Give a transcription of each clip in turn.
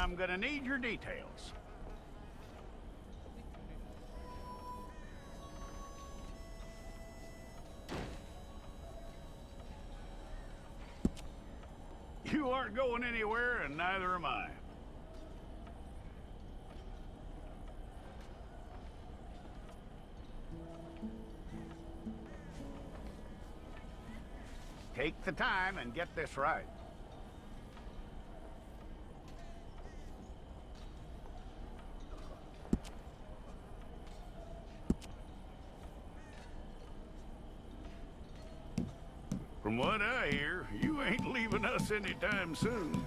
I'm gonna need your details. You aren't going anywhere, and neither am I. Take the time and get this right. From what I hear, you ain't leaving us anytime soon.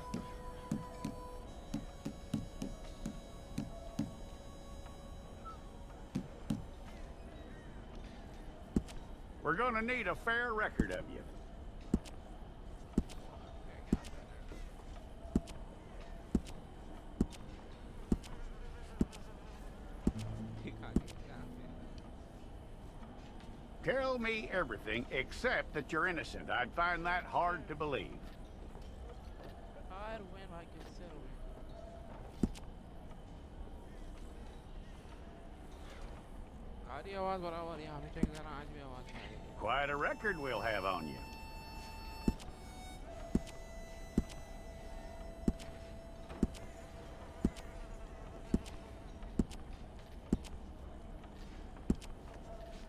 We're gonna need a fair record of you. Tell me everything except that you're innocent. I'd find that hard to believe. Quite a record we'll have on you.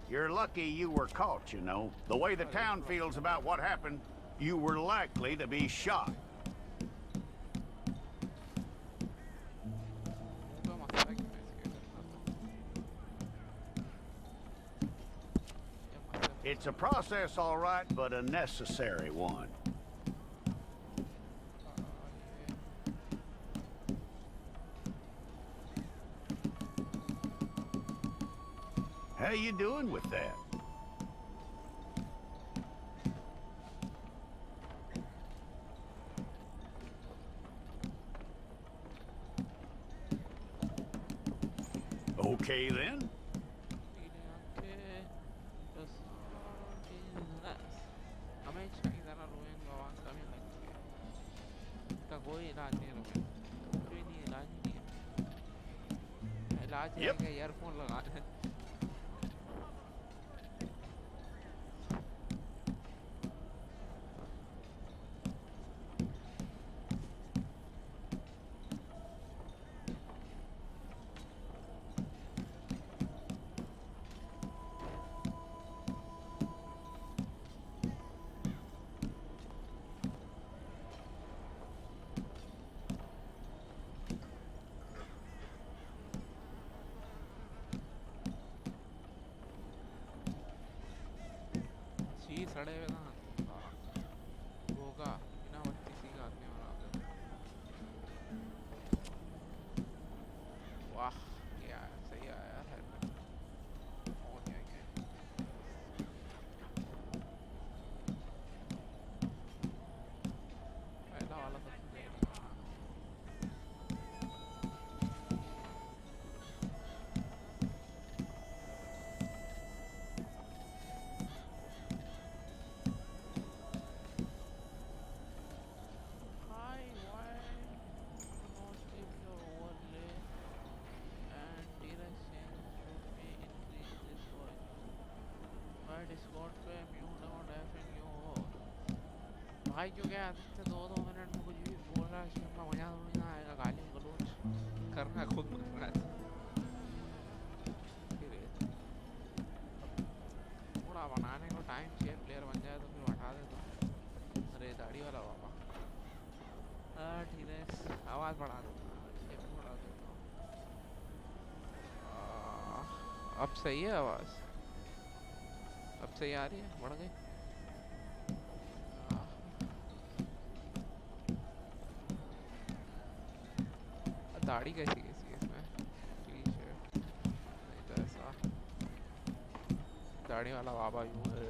You're lucky you were caught, you know. The way the town feels about what happened, you were likely to be shot. It's a process, all right, but a necessary one. How you doing with that? Okay then. Yep. सड़े हुए ना होगा बिना बत्ती सी का आदमी बना दे। वाह क्या सही आया यार हेलमेट और क्या क्या पहला वाला सबसे भाई क्यों क्या आदित्य 2-2 मिनट में कुछ भी बोल रहा है इसमें अपना मजा नहीं आएगा गाली गलौज करना खुद करना है थोड़ा बनाने को टाइम चाहिए प्लेयर बन जाए तो फिर हटा दे तो अरे दाढ़ी वाला बाबा ठीक है आवाज़ बढ़ा देता ये भी बढ़ा देता हूँ अब सही है आवाज़ अब सही आ रही है बढ़ गई दाढ़ी कैसी कैसी है इसमें क्लीन शेव नहीं तो ऐसा दाढ़ी वाला बाबा यूं है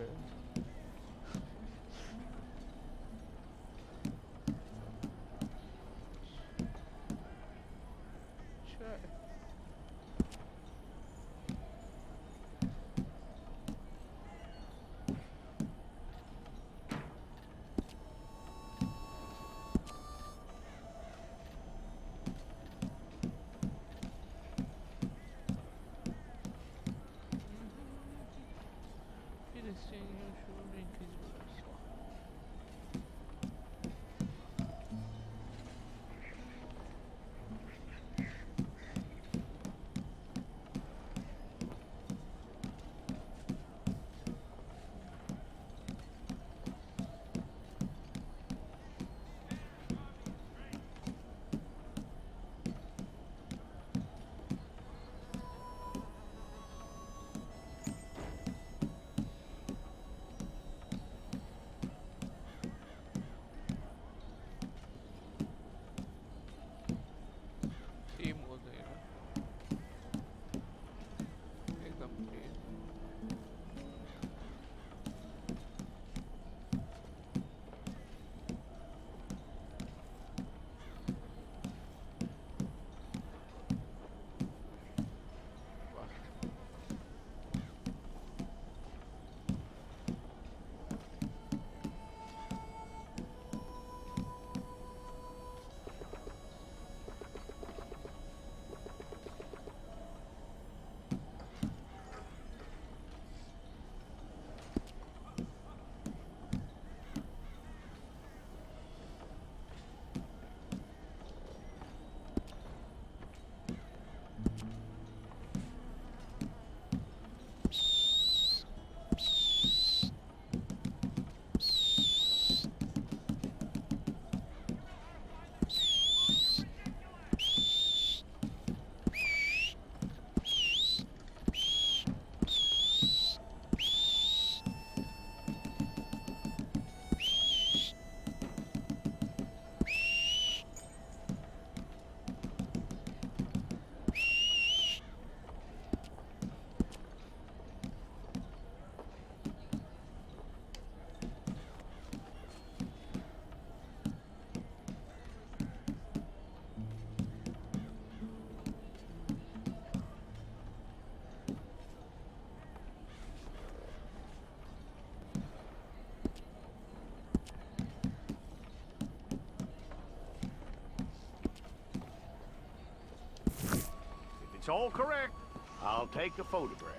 That's all correct. I'll take a photograph.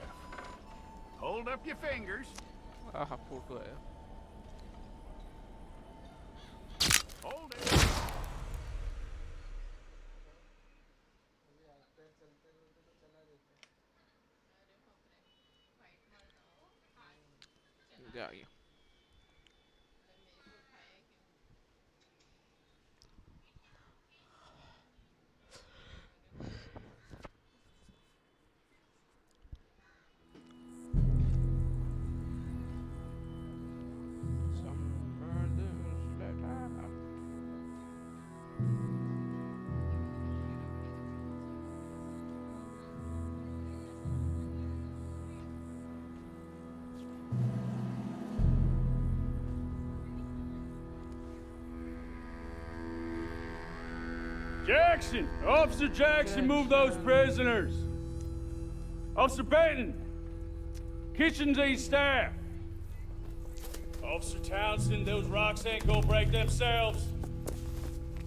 Hold up your fingers. Photo है Hold it. ये आ गया Jackson! Officer Jackson, move those prisoners! Officer Benton! Kitchens these staff! Officer Townsend, those rocks ain't gonna break themselves.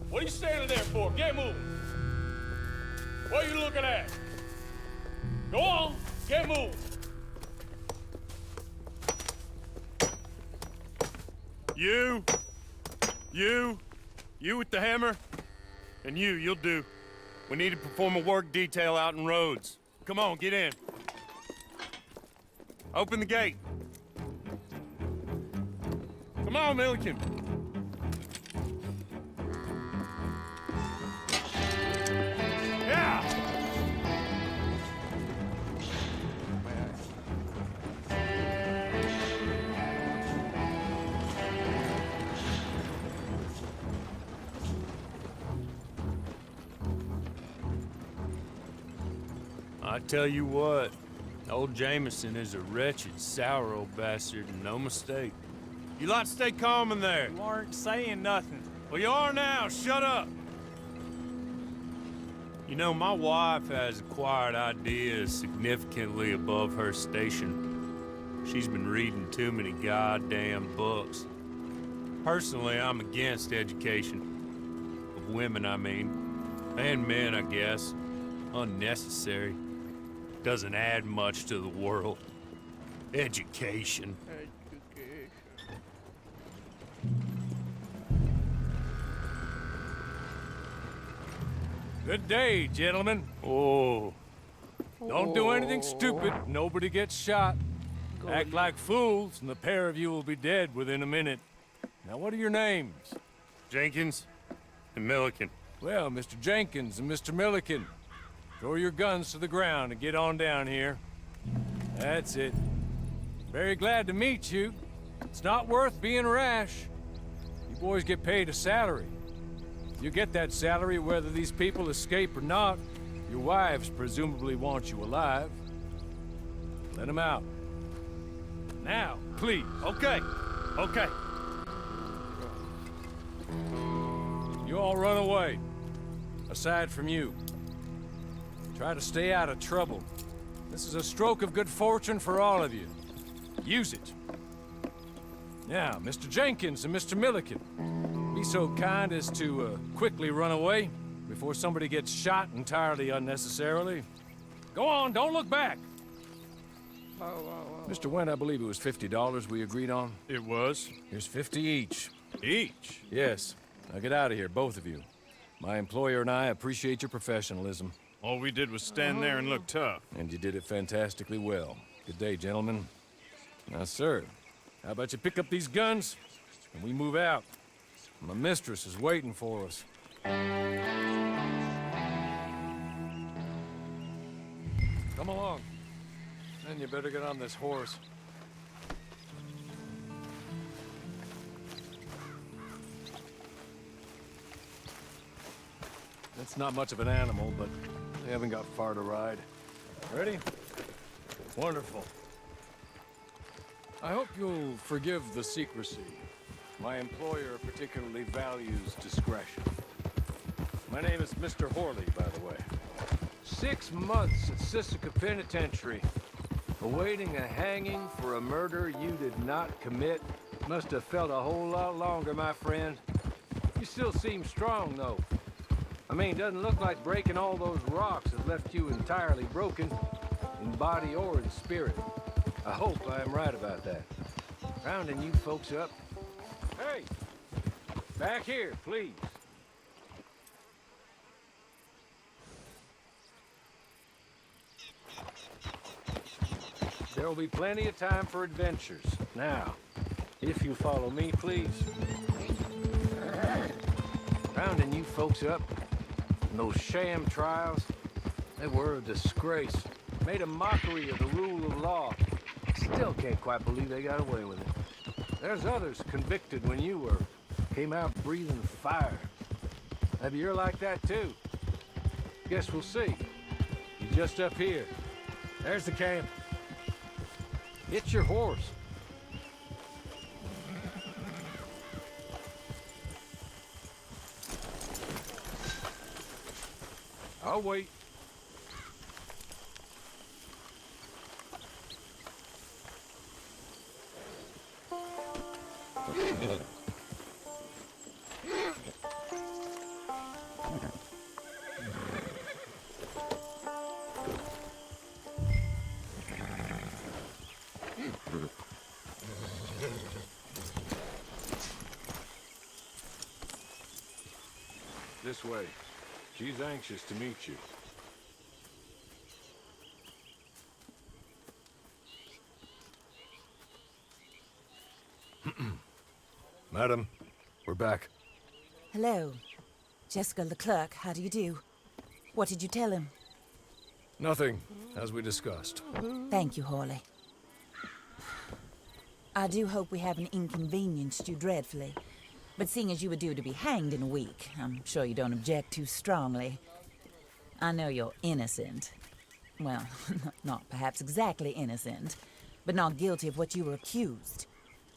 What are you standing there for? Get moving! What are you looking at? Go on, get moving! You with the hammer? And you'll do. We need to perform a work detail out in Rhodes. Come on, get in. Open the gate. Come on, Milliken. Yeah! I tell you what, old Jameson is a wretched, sour old bastard, and no mistake. You lot stay calm in there. You aren't saying nothing. Well, you are now. Shut up. You know, my wife has acquired ideas significantly above her station. She's been reading too many goddamn books. Personally, I'm against education. Of women, I mean. And men, I guess. Unnecessary. Doesn't add much to the world. Education. Good day, gentlemen. Oh. Don't do anything stupid. Nobody gets shot. Act like fools, and the pair of you will be dead within a minute. Now, what are your names? Jenkins and Milliken. Well, Mr. Jenkins and Mr. Milliken, throw your guns to the ground and get on down here. That's it. Very glad to meet you. It's not worth being rash. You boys get paid a salary. You get that salary whether these people escape or not. Your wives presumably want you alive. Let them out. Now, please. Okay. Okay. You all run away. Aside from you. Try to stay out of trouble. This is a stroke of good fortune for all of you. Use it. Now, Mr. Jenkins and Mr. Milliken, be so kind as to quickly run away before somebody gets shot entirely unnecessarily. Go on, don't look back. Mr. Wendt, I believe it was $50 we agreed on. It was. Here's 50 each. Each? Yes. Now get out of here, both of you. My employer and I appreciate your professionalism. All we did was stand there and look tough. And you did it fantastically well. Good day, gentlemen. Now, sir, how about you pick up these guns and we move out? My mistress is waiting for us. Come along. Then you better get on this horse. It's not much of an animal, but they haven't got far to ride. Ready? Wonderful. I hope you'll forgive the secrecy. My employer particularly values discretion. My name is Mr. Horley, by the way. 6 months at Sisika Penitentiary, awaiting a hanging for a murder you did not commit. Must have felt a whole lot longer, my friend. You still seem strong, though. I mean, doesn't look like breaking all those rocks has left you entirely broken, in body or in spirit. I hope I am right about that. Rounding you folks up. Hey! Back here, please. There will be plenty of time for adventures. Now, if you follow me, please. Rounding you folks up, and those sham trials, they were a disgrace. Made a mockery of the rule of law. Still can't quite believe they got away with it. There's others convicted when you were. Came out breathing fire. Maybe you're like that too. Guess we'll see. You're just up here. There's the camp. Get your horse. I'll wait. This way. She's anxious to meet you. Madam, we're back. Hello. Jessica Leclerc, how do you do? What did you tell him? Nothing, as we discussed. Thank you, Hawley. I do hope we haven't inconvenienced you dreadfully. But seeing as you were due to be hanged in a week, I'm sure you don't object too strongly. I know you're innocent. Well, not perhaps exactly innocent, but not guilty of what you were accused.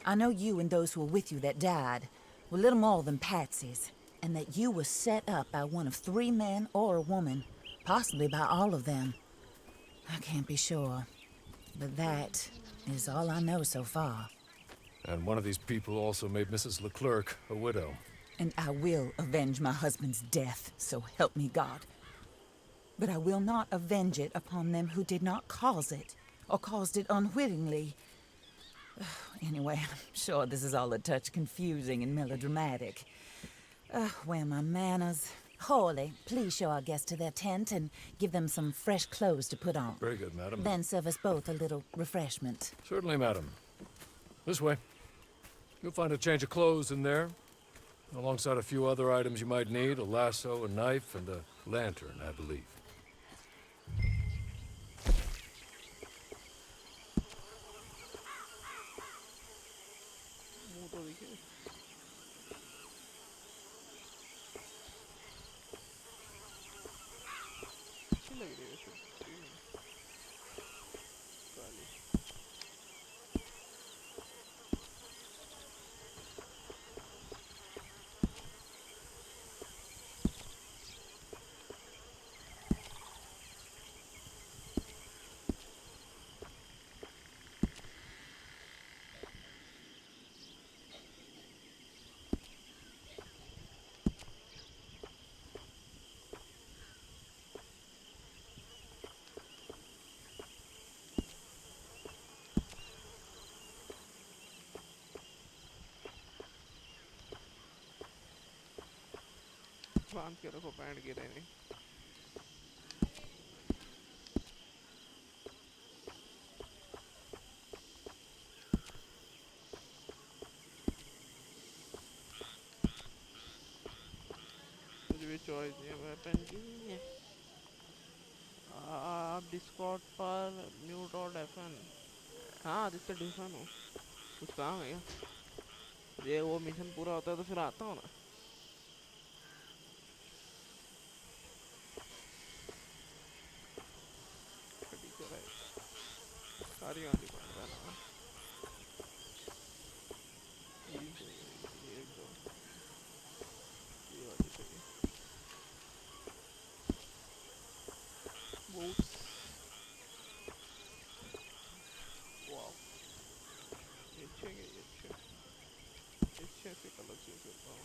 I know you and those who were with you that died were little more than patsies, and that you were set up by one of 3 men or a woman, possibly by all of them. I can't be sure, but that is all I know so far. And one of these people also made Mrs. Leclerc a widow. And I will avenge my husband's death, so help me God. But I will not avenge it upon them who did not cause it, or caused it unwittingly. Anyway, I'm sure this is all a touch confusing and melodramatic. Where are my manners? Hawley, please show our guests to their tent and give them some fresh clothes to put on. Very good, madam. Then serve us both a little refreshment. Certainly, madam. This way. You'll find a change of clothes in there, alongside a few other items you might need, a lasso, a knife, and a lantern, I believe. मुंह तो दिखे अच्छी लग रही है वैसे काली बांध के रखो पैंट गिरे नहीं मुझे भी चॉइस नहीं है वेपन की आप डिस्कॉर्ड पर म्यूट और डेफन हाँ जिससे डिफन हो कुछ काम है क्या ये वो मिशन पूरा होता है तो फिर आता हूँ ना सारी आनी पड़ता है ना ये एक दो ये वाली चाहिए बूट्स वाव ये अच्छे हैं ये अच्छे से कलर चूज करता हूँ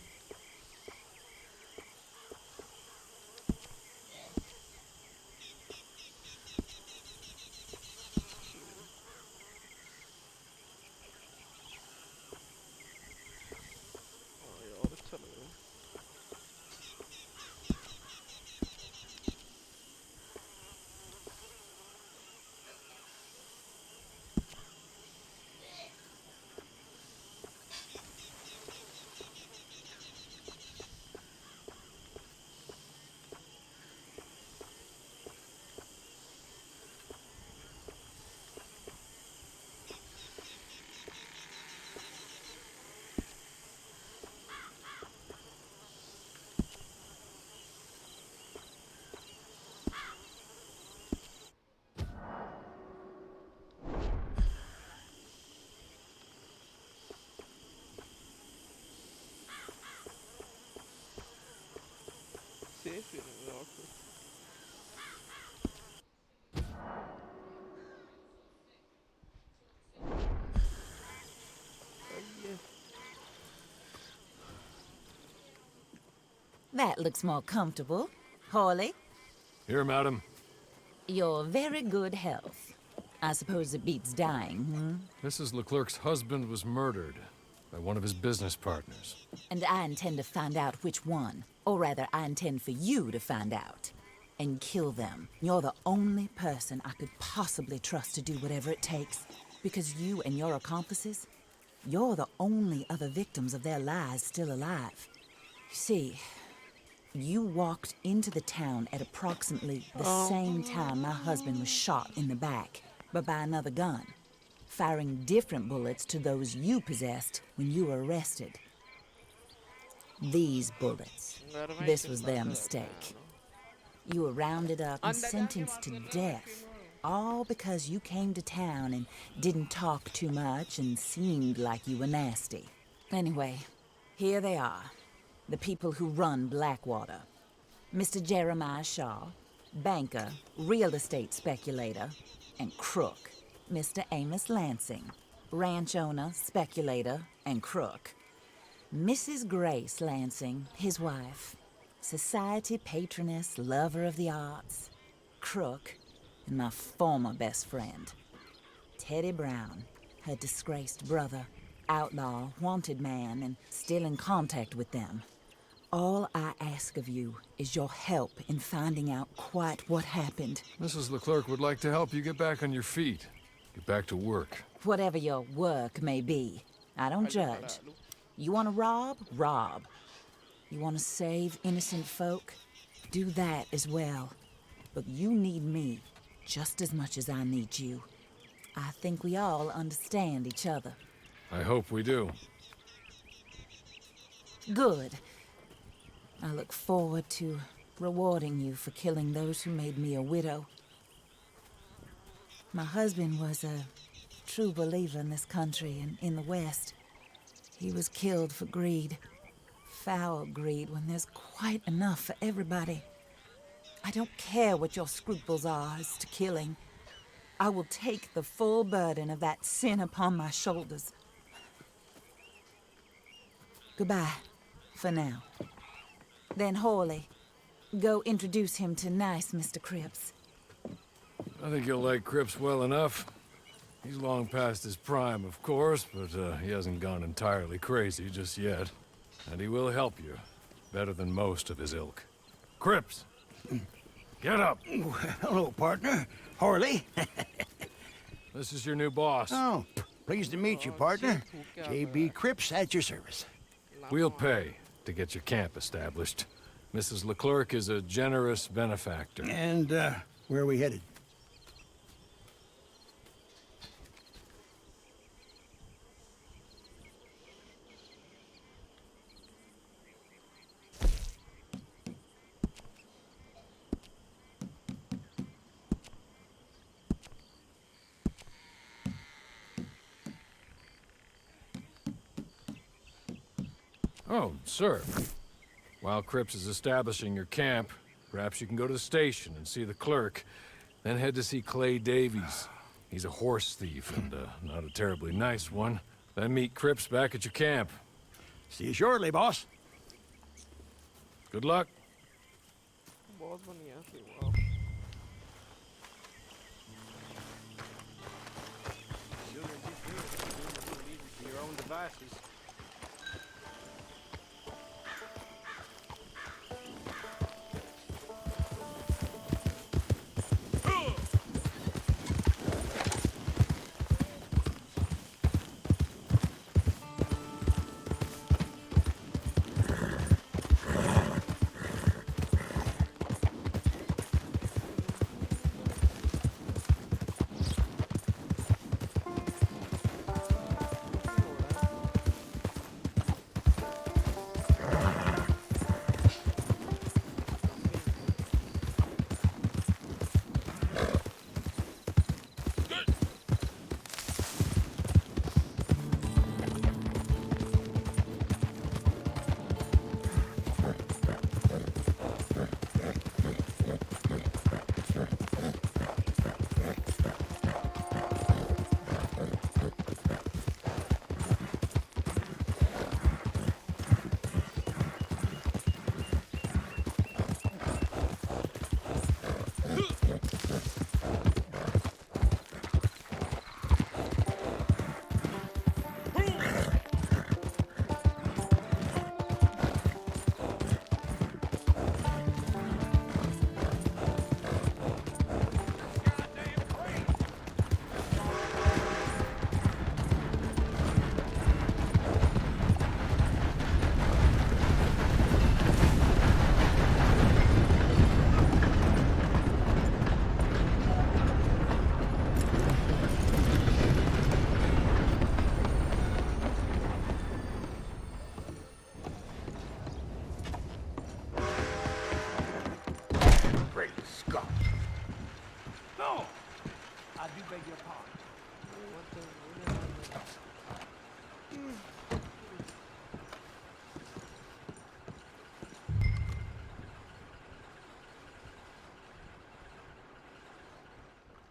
safe feeling about it. That looks more comfortable. Hawley, Here, madam. you're very good health. I suppose it beats dying, Mrs. Leclerc's husband was murdered by one of his business partners. And I intend to find out which one. Or rather, I intend for you to find out. And kill them. You're the only person I could possibly trust to do whatever it takes. Because you and your accomplices, you're the only other victims of their lies still alive. You see, you walked into the town at approximately the same time my husband was shot in the back, but by another gun, firing different bullets to those you possessed when you were arrested. These bullets, this was their mistake. You were rounded up and sentenced to death, all because you came to town and didn't talk too much and seemed like you were nasty. Anyway, here they are, the people who run Blackwater. Mr. Jeremiah Shaw, banker, real estate speculator, and crook. Mr. Amos Lansing, ranch owner, speculator, and crook. Mrs. Grace Lansing, his wife, society patroness, lover of the arts, crook, and my former best friend, Teddy Brown, her disgraced brother, outlaw, wanted man, and still in contact with them. All I ask of you is your help in finding out quite what happened. Mrs. Leclerc would like to help you get back on your feet. Get back to work. Whatever your work may be, I don't judge. You want to rob? Rob. You want to save innocent folk? Do that as well. But you need me just as much as I need you. I think we all understand each other. I hope we do. Good. I look forward to rewarding you for killing those who made me a widow. My husband was a true believer in this country and in the West. He was killed for greed. Foul greed when there's quite enough for everybody. I don't care what your scruples are as to killing. I will take the full burden of that sin upon my shoulders. Goodbye, for now. Then Hawley, go introduce him to nice Mr. Cripps. I think you'll like Cripps well enough. He's long past his prime, of course, but he hasn't gone entirely crazy just yet. And he will help you, better than most of his ilk. Cripps! Get up! Hello, partner. Hawley. This is your new boss. Oh, pleased to meet you, partner. J.B. Cripps at your service. We'll pay to get your camp established. Mrs. Leclerc is a generous benefactor. And, where are we headed? Oh, sir. While Cripps is establishing your camp, perhaps you can go to the station and see the clerk, then head to see Clay Davies. He's a horse thief, and not a terribly nice one. Then meet Cripps back at your camp. See you shortly, boss. Good luck. बहुत बढ़िया थी वाह Sooner you do it, the sooner you'll leave it to your own devices.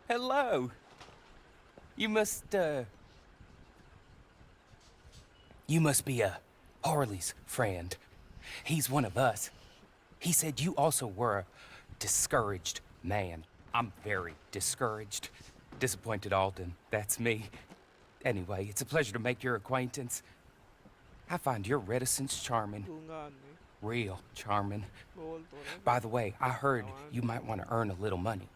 Hello. You must be Harley's friend. He's one of us. He said you also were a discouraged man. I'm very discouraged. Disappointed Alden, that's me. Anyway, it's a pleasure to make your acquaintance. I find your reticence charming. Real charming. By the way, I heard you might want to earn a little money.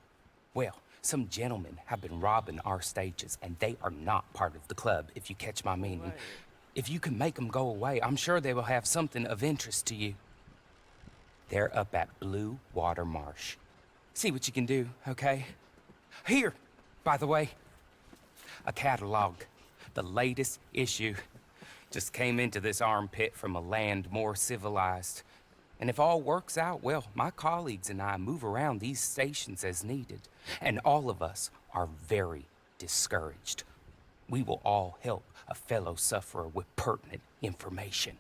Well, some gentlemen have been robbing our stages, and they are not part of the club, if you catch my meaning. If you can make them go away, I'm sure they will have something of interest to you. They're up at Blue Water Marsh. See what you can do, okay? Here, by the way, a catalog. The latest issue. Just came into this armpit from a land more civilized. And if all works out, well, my colleagues and I move around these stations as needed. And all of us are very discouraged. We will all help a fellow sufferer with pertinent information.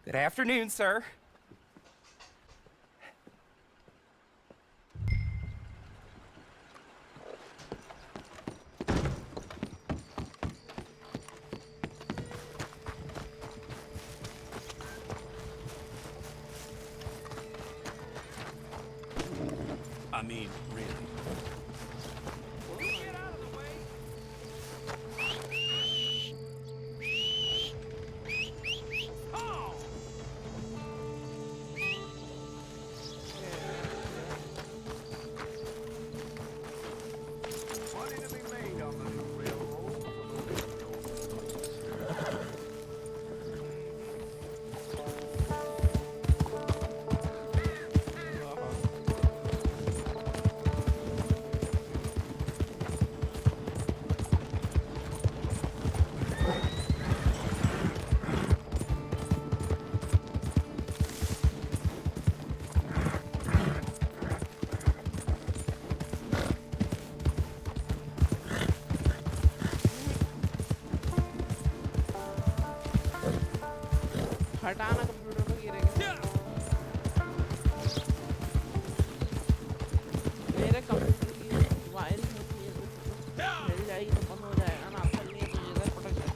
Good afternoon, sir. I mean, really. Money to be made on the new railroad. हटाना computer को गिरेगा मेरे computer की wiring होती है मिल जाएगी तो बंद हो जाएगा ना आपका नहीं तो इधर पटक जाए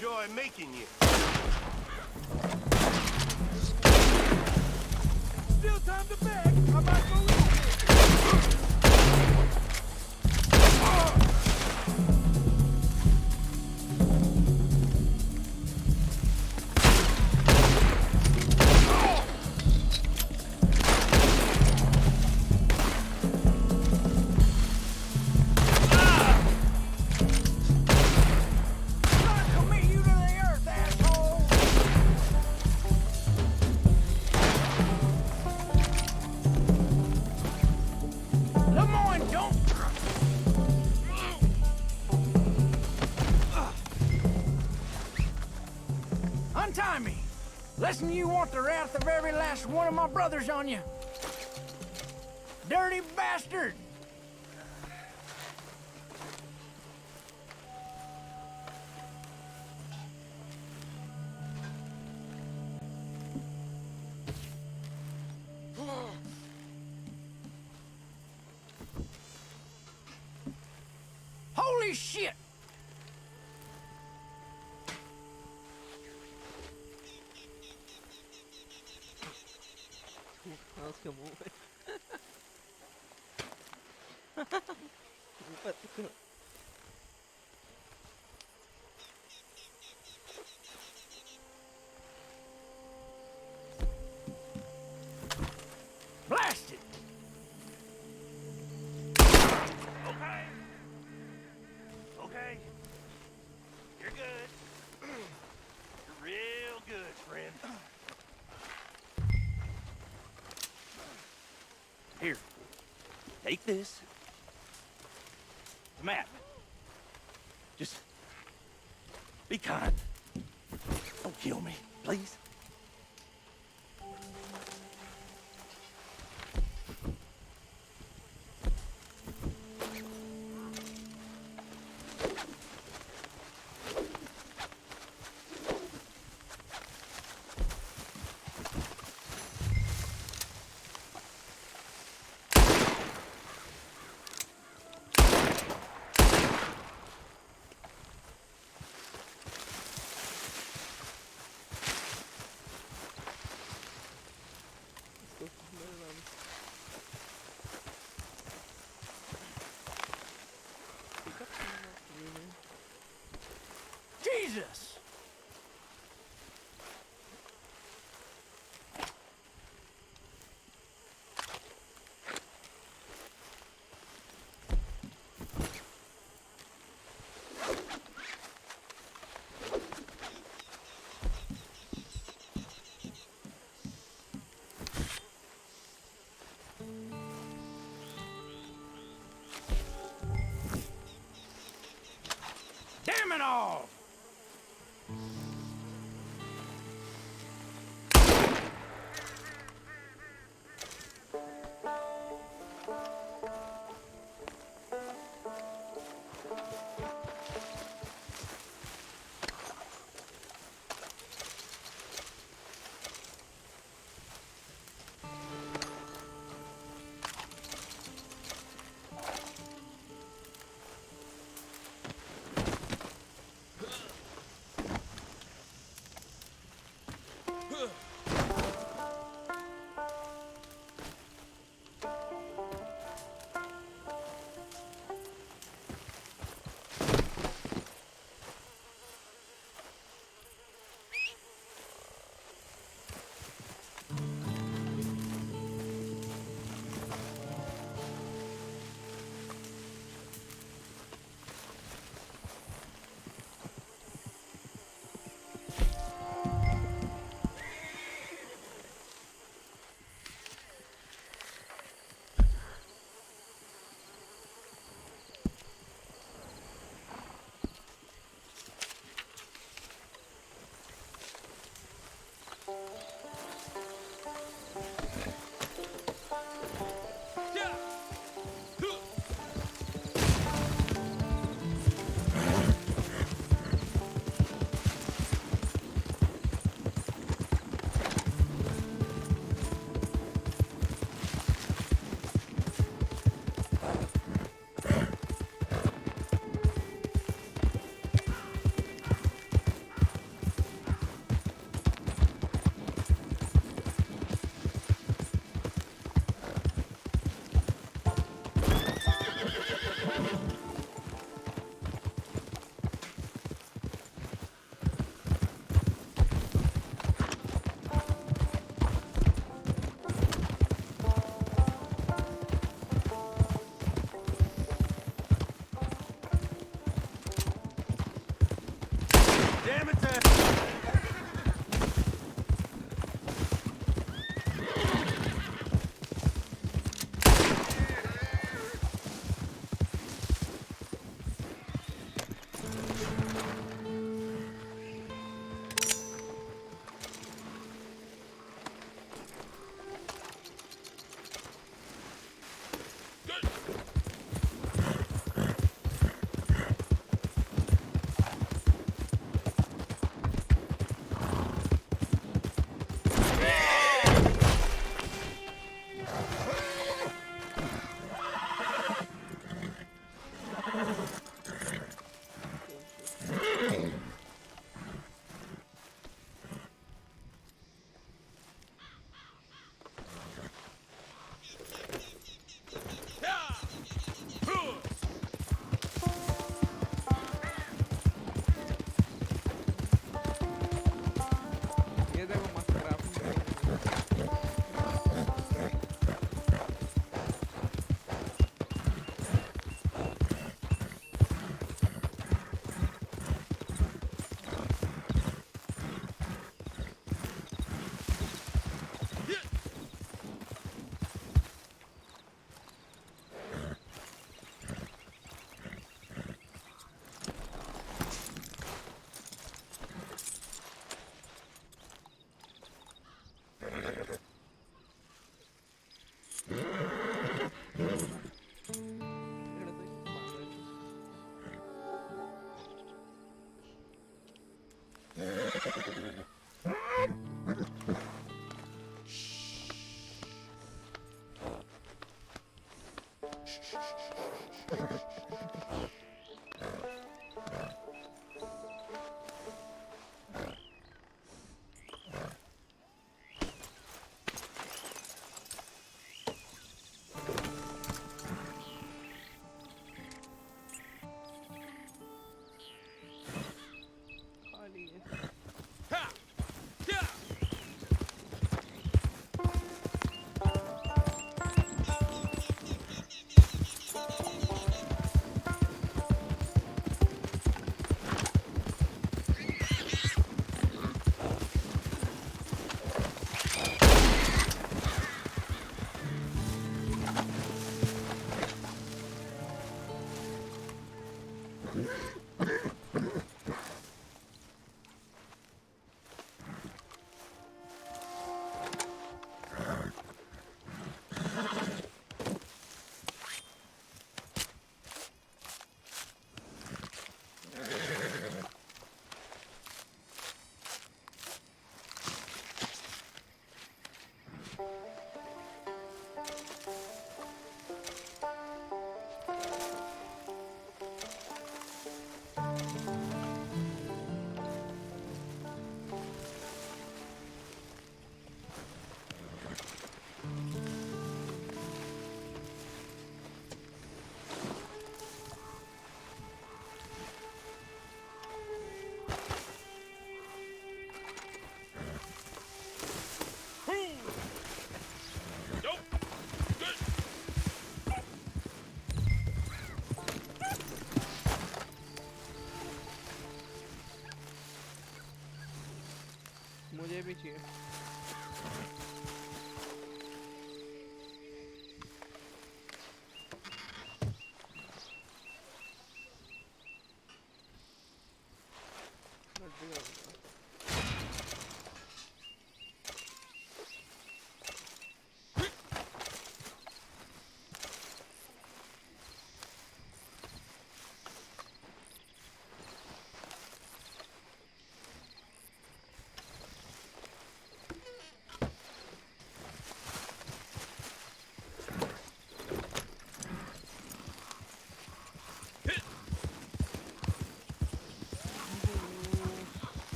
enjoy making you. Still time to beg. I might go in. Untie me! Listen, you want the wrath of every last one of my brothers on you. Dirty bastard! Holy shit! How's your movement? Blast it! Okay. Okay. You're good. You're real good, friend. Here. Take this. The map. Just be kind. Don't kill me, please. Jesus!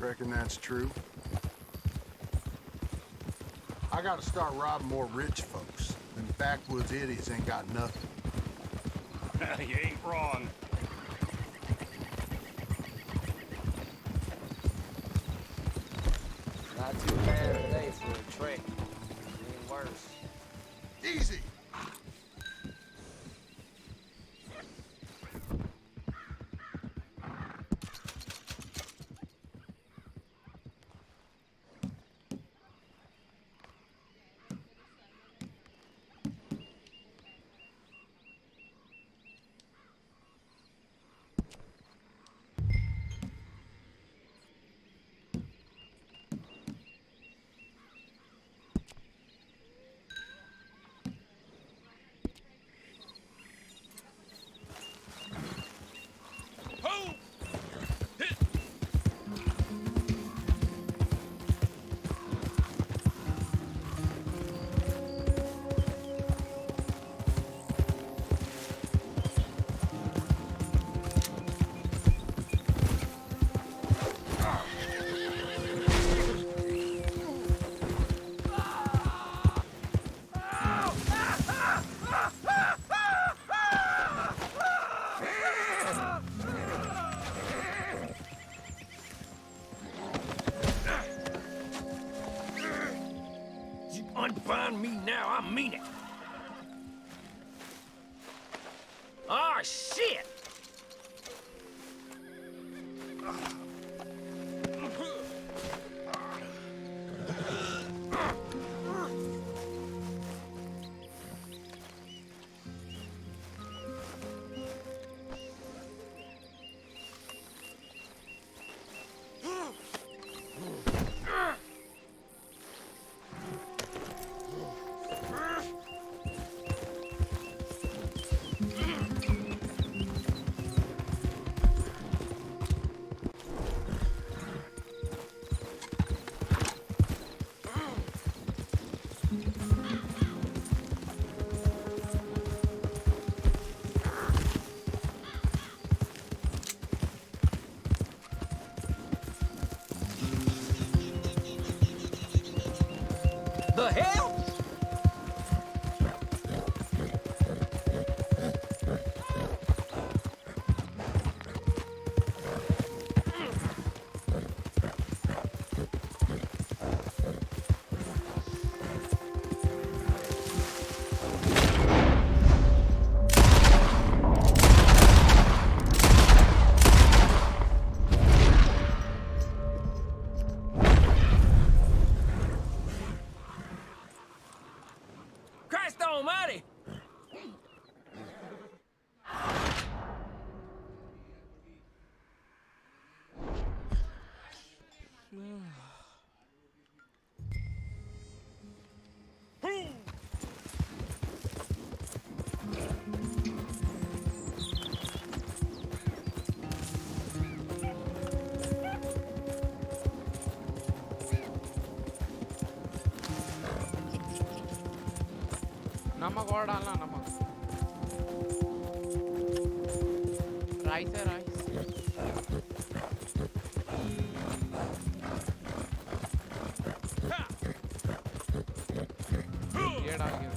reckon that's true. I gotta start robbing more rich folks. Them backwoods idiots ain't got nothing. You ain't wrong. Not too bad today for a trick. Even worse. Easy! Unbind me now, I mean it. Ah, shit! The hell? Christ almighty! नमक और डालना नमक rice है rice ये डाल के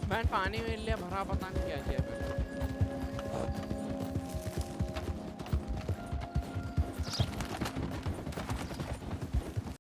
मैं पानी में ले भरा पता नहीं क्या किया फिर